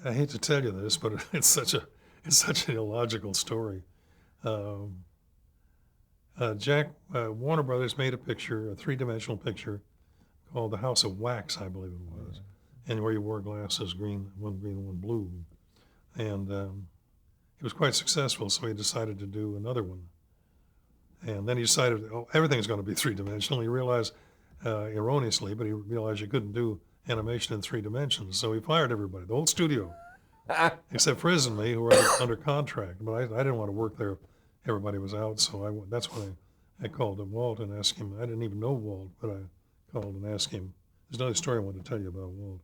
I hate to tell you this, but it's such an illogical story. Um, Warner Brothers made a picture, a three-dimensional picture called The House of Wax, I believe it was, and where you wore glasses, one green, one blue. And it was quite successful, so he decided to do another one. And then he decided, oh, everything's going to be three-dimensional. He realized, erroneously, but he realized you couldn't do animation in 3 dimensions. So he fired everybody, the whole studio, except Friz and me, who were under contract. But I didn't want to work there. Everybody was out, so that's when I called him Walt and asked him. I didn't even know Walt, but I called and asked him. There's another story I want to tell you about Walt.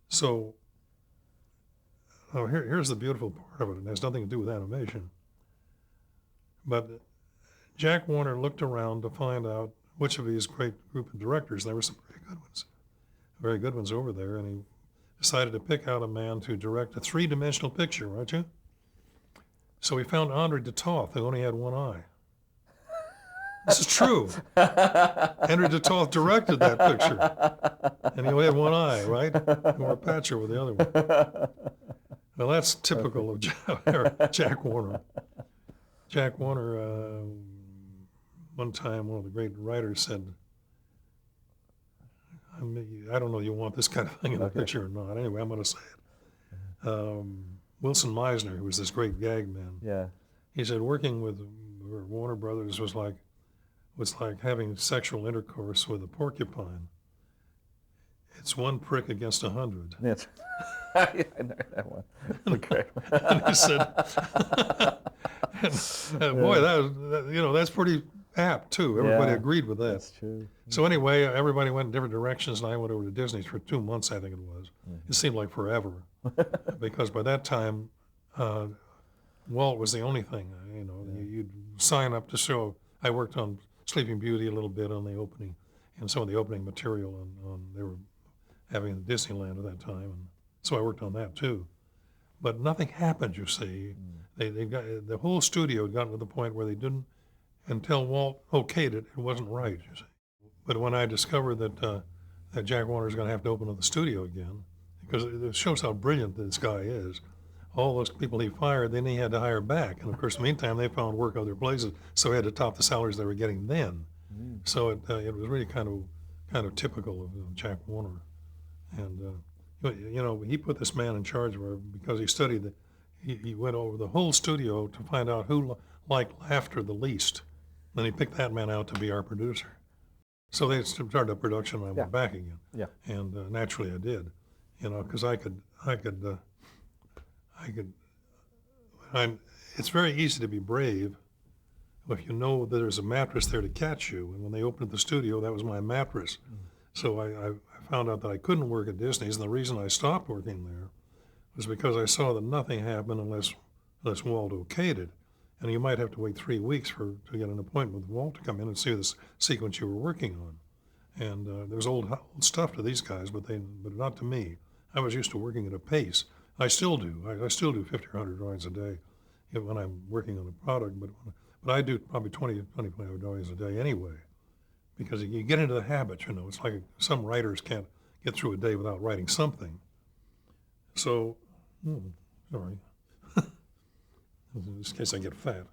So here's the beautiful part of it. It has nothing to do with animation. But Jack Warner looked around to find out which of his great group of directors, there were some very good ones over there, and he decided to pick out a man to direct a three-dimensional picture, right, you? So he found Henri de Toth, who only had one eye. This is true. Henri de Toth directed that picture, and he only had one eye, right? He wore a patcher with the other one. Well, that's typical of Jack Warner. Jack Warner, one time, one of the great writers said, I don't know you want this kind of thing in the picture or not. Anyway, I'm going to say it. Wilson Meisner, who was this great gag man, he said working with Warner Brothers was like having sexual intercourse with a porcupine. It's one prick against 100. Yes. I know that one. Okay. And he said, boy, that's pretty apt too. Everybody agreed with that. That's true. So anyway, everybody went in different directions, and I went over to Disney for 2 months, I think it was. It seemed like forever, because by that time, Walt was the only thing. You'd sign up to show. I worked on Sleeping Beauty a little bit on the opening, and some of the opening material on they were having Disneyland at that time, and so I worked on that too. But nothing happened, you see. They got the whole studio had gotten to the point where they didn't, until Walt okayed it, it wasn't right, you see. But when I discovered that Jack Warner's going to have to open up the studio again, because it shows how brilliant this guy is. All those people he fired, then he had to hire back. And of course, in the meantime, they found work other places, so he had to top the salaries they were getting then. So it was really kind of typical of Jack Warner. And he put this man in charge of it because he studied he went over the whole studio to find out who liked laughter the least. Then he picked that man out to be our producer. So they started up production, and I went back again. Yeah. And naturally I did, because it's very easy to be brave if you know that there's a mattress there to catch you. And when they opened the studio, that was my mattress. So I found out that I couldn't work at Disney's, and the reason I stopped working there was because I saw that nothing happened unless Walt okayed it. And you might have to wait 3 weeks to get an appointment with Walt to come in and see this sequence you were working on. And there's old stuff to these guys, but not to me. I was used to working at a pace. I still do. I still do 50 or 100 drawings a day when I'm working on a product, but I do probably 25 drawings a day anyway, because you get into the habit, It's like some writers can't get through a day without writing something. So, sorry. In this case, I get fat.